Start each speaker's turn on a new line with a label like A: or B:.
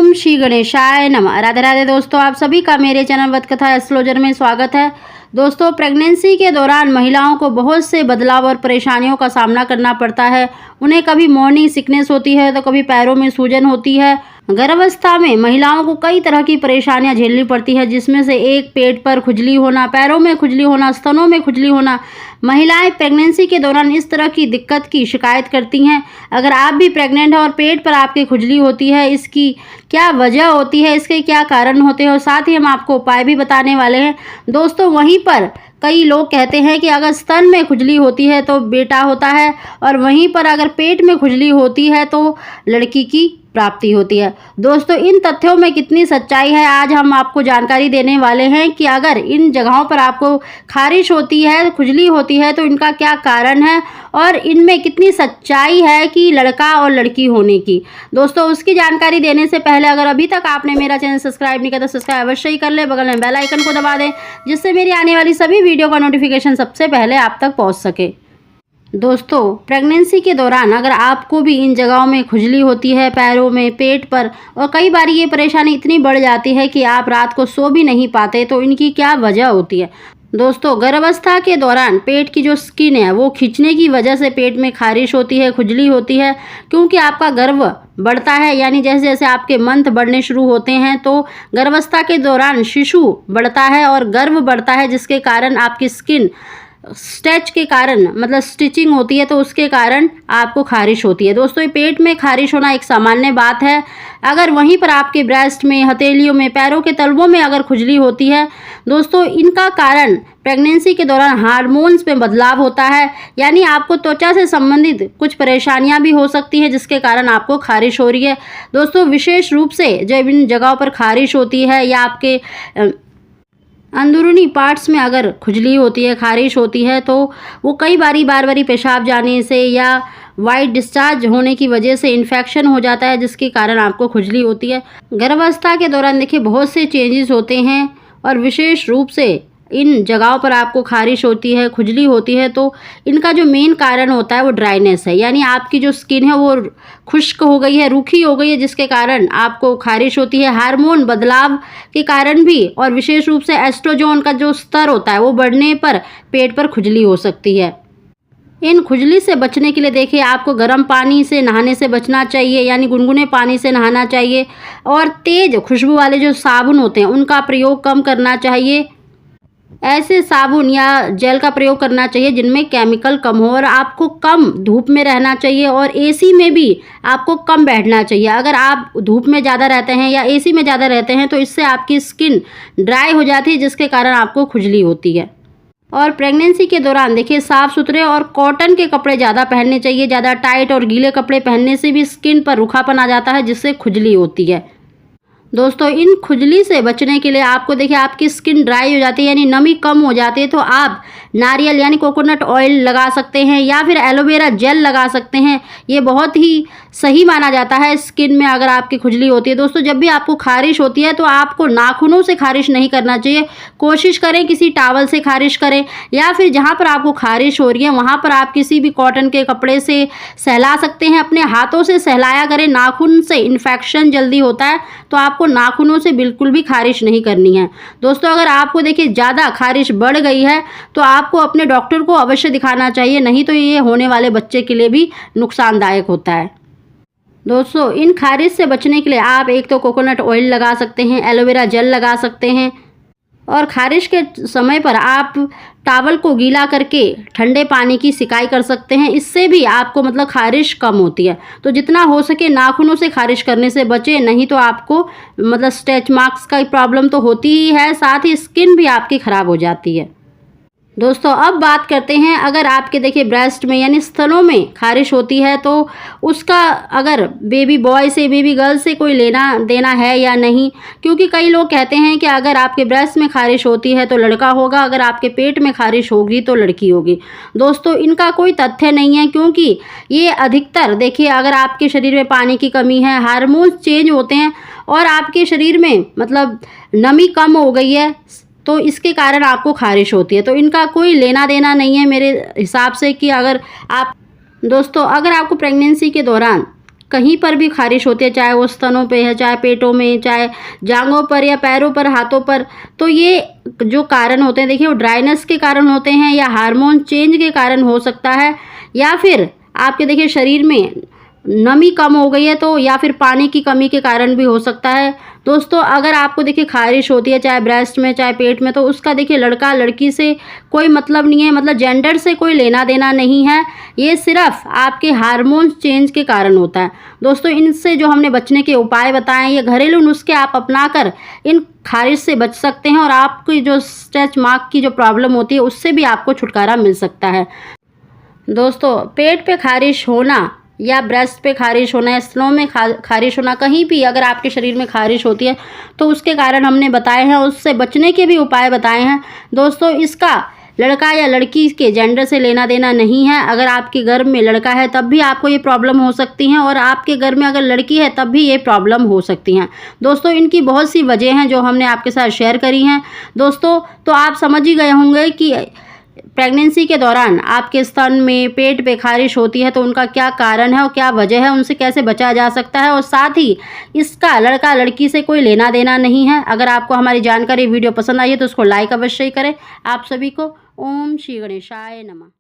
A: ओम श्री गणेशाय नमः। राधे राधे दोस्तों, आप सभी का मेरे चैनल वत कथा एस्ट्रोलॉजर में स्वागत है। दोस्तों, प्रेगनेंसी के दौरान महिलाओं को बहुत से बदलाव और परेशानियों का सामना करना पड़ता है। उन्हें कभी मॉर्निंग सिकनेस होती है तो कभी पैरों में सूजन होती है। गर्भावस्था में महिलाओं को कई तरह की परेशानियां झेलनी पड़ती है, जिसमें से एक पेट पर खुजली होना, पैरों में खुजली होना, स्तनों में खुजली होना। महिलाएं प्रेगनेंसी के दौरान इस तरह की दिक्कत की शिकायत करती हैं। अगर आप भी प्रेग्नेंट हैं और पेट पर आपके खुजली होती है, इसकी क्या वजह होती है, इसके क्या कारण होते हैं और साथ ही हम आपको उपाय भी बताने वाले हैं। दोस्तों, वहीं पर कई लोग कहते हैं कि अगर स्तन में खुजली होती है तो बेटा होता है और वहीं पर अगर पेट में खुजली होती है तो लड़की की प्राप्ति होती है। दोस्तों, इन तथ्यों में कितनी सच्चाई है, आज हम आपको जानकारी देने वाले हैं कि अगर इन जगहों पर आपको खारिश होती है, खुजली होती है तो इनका क्या कारण है और इनमें कितनी सच्चाई है कि लड़का और लड़की होने की। दोस्तों, उसकी जानकारी देने से पहले अगर अभी तक आपने मेरा चैनल सब्सक्राइब नहीं किया तो सब्सक्राइब अवश्य ही कर ले, बगल में बेल आइकन को दबा दें, जिससे मेरी आने वाली सभी वीडियो का नोटिफिकेशन सबसे पहले आप तक पहुंच सके। दोस्तों, प्रेगनेंसी के दौरान अगर आपको भी इन जगहों में खुजली होती है, पैरों में, पेट पर, और कई बार ये परेशानी इतनी बढ़ जाती है कि आप रात को सो भी नहीं पाते, तो इनकी क्या वजह होती है। दोस्तों, गर्भावस्था के दौरान पेट की जो स्किन है वो खींचने की वजह से पेट में खारिश होती है, खुजली होती है, क्योंकि आपका गर्भ बढ़ता है। यानी जैसे जैसे आपके मंथ बढ़ने शुरू होते हैं तो गर्भावस्था के दौरान शिशु बढ़ता है और गर्भ बढ़ता है, जिसके कारण आपकी स्किन स्टिच के कारण, मतलब स्टिचिंग होती है तो उसके कारण आपको खारिश होती है। दोस्तों, ये पेट में खारिश होना एक सामान्य बात है। अगर वहीं पर आपके ब्रेस्ट में, हथेलियों में, पैरों के तलवों में अगर खुजली होती है, दोस्तों इनका कारण प्रेगनेंसी के दौरान हार्मोन्स में बदलाव होता है। यानी आपको त्वचा से संबंधित कुछ परेशानियां भी हो सकती हैं, जिसके कारण आपको खारिश हो रही है। दोस्तों, विशेष रूप से जब इन जगहों पर खारिश होती है या आपके अंदरूनी पार्ट्स में अगर खुजली होती है, खारिश होती है, तो वो कई बार बारी पेशाब जाने से या वाइट डिस्चार्ज होने की वजह से इन्फेक्शन हो जाता है, जिसके कारण आपको खुजली होती है। गर्भावस्था के दौरान देखिए बहुत से चेंजेस होते हैं और विशेष रूप से इन जगहों पर आपको खारिश होती है, खुजली होती है, तो इनका जो मेन कारण होता है वो ड्राइनेस है। यानी आपकी जो स्किन है वो खुश्क हो गई है, रूखी हो गई है, जिसके कारण आपको खारिश होती है। हार्मोन बदलाव के कारण भी और विशेष रूप से एस्ट्रोजन का जो स्तर होता है वो बढ़ने पर पेट पर खुजली हो सकती है। इन खुजली से बचने के लिए देखिए आपको गर्म पानी से नहाने से बचना चाहिए, यानी गुनगुने पानी से नहाना चाहिए और तेज़ खुशबू वाले जो साबुन होते हैं उनका प्रयोग कम करना चाहिए। ऐसे साबुन या जेल का प्रयोग करना चाहिए जिनमें केमिकल कम हो और आपको कम धूप में रहना चाहिए और एसी में भी आपको कम बैठना चाहिए। अगर आप धूप में ज़्यादा रहते हैं या एसी में ज़्यादा रहते हैं तो इससे आपकी स्किन ड्राई हो जाती है, जिसके कारण आपको खुजली होती है। और प्रेगनेंसी के दौरान देखिए साफ़ सुथरे और कॉटन के कपड़े ज़्यादा पहनने चाहिए। ज़्यादा टाइट और गीले कपड़े पहनने से भी स्किन पर रूखापन आ जाता है, जिससे खुजली होती है। दोस्तों, इन खुजली से बचने के लिए आपको देखिए आपकी स्किन ड्राई हो जाती है, यानी नमी कम हो जाती है, तो आप नारियल यानी कोकोनट ऑयल लगा सकते हैं या फिर एलोवेरा जेल लगा सकते हैं। ये बहुत ही सही माना जाता है स्किन में अगर आपकी खुजली होती है। दोस्तों, जब भी आपको खारिश होती है तो आपको नाखूनों से खारिश नहीं करना चाहिए। कोशिश करें किसी टॉवल से खारिश करें या फिर जहाँ पर आपको खारिश हो रही है वहाँ पर आप किसी भी कॉटन के कपड़े से सहला सकते हैं। अपने हाथों से सहलाया करें, नाखून से इन्फेक्शन जल्दी होता है, तो आपको नाखूनों से बिल्कुल भी खारिश नहीं करनी है। दोस्तों, अगर आपको देखिए ज़्यादा खारिश बढ़ गई है तो आपको अपने डॉक्टर को अवश्य दिखाना चाहिए, नहीं तो ये होने वाले बच्चे के लिए भी नुकसानदायक होता है। दोस्तों, इन खारिश से बचने के लिए आप एक तो कोकोनट ऑयल लगा सकते हैं, एलोवेरा जेल लगा सकते हैं और खारिश के समय पर आप टॉवल को गीला करके ठंडे पानी की सिकाई कर सकते हैं। इससे भी आपको मतलब खारिश कम होती है। तो जितना हो सके नाखूनों से खारिश करने से बचें, नहीं तो आपको मतलब स्ट्रेच मार्क्स का प्रॉब्लम तो होती ही है, साथ ही स्किन भी आपकी ख़राब हो जाती है। दोस्तों, अब बात करते हैं अगर आपके देखिए ब्रेस्ट में यानी स्तनों में खारिश होती है तो उसका अगर बेबी बॉय से, बेबी गर्ल से कोई लेना देना है या नहीं। क्योंकि कई लोग कहते हैं कि अगर आपके ब्रेस्ट में खारिश होती है तो लड़का होगा, अगर आपके पेट में खारिश होगी तो लड़की होगी। दोस्तों, इनका कोई तथ्य नहीं है, क्योंकि ये अधिकतर देखिए अगर आपके शरीर में पानी की कमी है, हार्मोन्स चेंज होते हैं और आपके शरीर में मतलब नमी कम हो गई है, तो इसके कारण आपको खारिश होती है। तो इनका कोई लेना देना नहीं है मेरे हिसाब से कि अगर आप दोस्तों अगर आपको प्रेगनेंसी के दौरान कहीं पर भी खारिश होती है, चाहे वो स्तनों पे है, चाहे पेटों में, चाहे जांघों पर या पैरों पर, हाथों पर, तो ये जो कारण होते हैं देखिए वो ड्राइनेस के कारण होते हैं या हार्मोन चेंज के कारण हो सकता है, या फिर आपके देखिए शरीर में नमी कम हो गई है तो, या फिर पानी की कमी के कारण भी हो सकता है। दोस्तों अगर आपको देखिए खारिश होती है चाहे ब्रेस्ट में चाहे पेट में, तो उसका देखिए लड़का लड़की से कोई मतलब नहीं है, मतलब जेंडर से कोई लेना देना नहीं है, ये सिर्फ आपके हार्मोन चेंज के कारण होता है। दोस्तों इनसे जो हमने बचने के उपाय बताएं, ये घरेलू नुस्खे आप अपनाकर इन खारिश से बच सकते हैं और आपकी जो स्ट्रेच मार्क की जो प्रॉब्लम होती है उससे भी आपको छुटकारा मिल सकता है। दोस्तों पेट पे खारिश होना या ब्रेस्ट पे खारिश होना या स्तनों में खारिश होना, कहीं भी अगर आपके शरीर में खारिश होती है तो उसके कारण हमने बताए हैं, उससे बचने के भी उपाय बताए हैं। दोस्तों इसका लड़का या लड़की के जेंडर से लेना देना नहीं है। अगर आपके घर में लड़का है तब भी आपको ये प्रॉब्लम हो सकती हैं, और आपके घर में अगर लड़की है तब भी ये प्रॉब्लम हो सकती हैं। दोस्तों इनकी बहुत सी वजह हैं जो हमने आपके साथ शेयर करी हैं। दोस्तों तो आप समझ ही गए होंगे कि प्रेगनेंसी के दौरान आपके स्तन में, पेट पे खारिश होती है तो उनका क्या कारण है और क्या वजह है, उनसे कैसे बचा जा सकता है, और साथ ही इसका लड़का लड़की से कोई लेना देना नहीं है। अगर आपको हमारी जानकारी वीडियो पसंद आई है तो उसको लाइक अवश्य ही करें। आप सभी को ओम श्री गणेशाय नमः।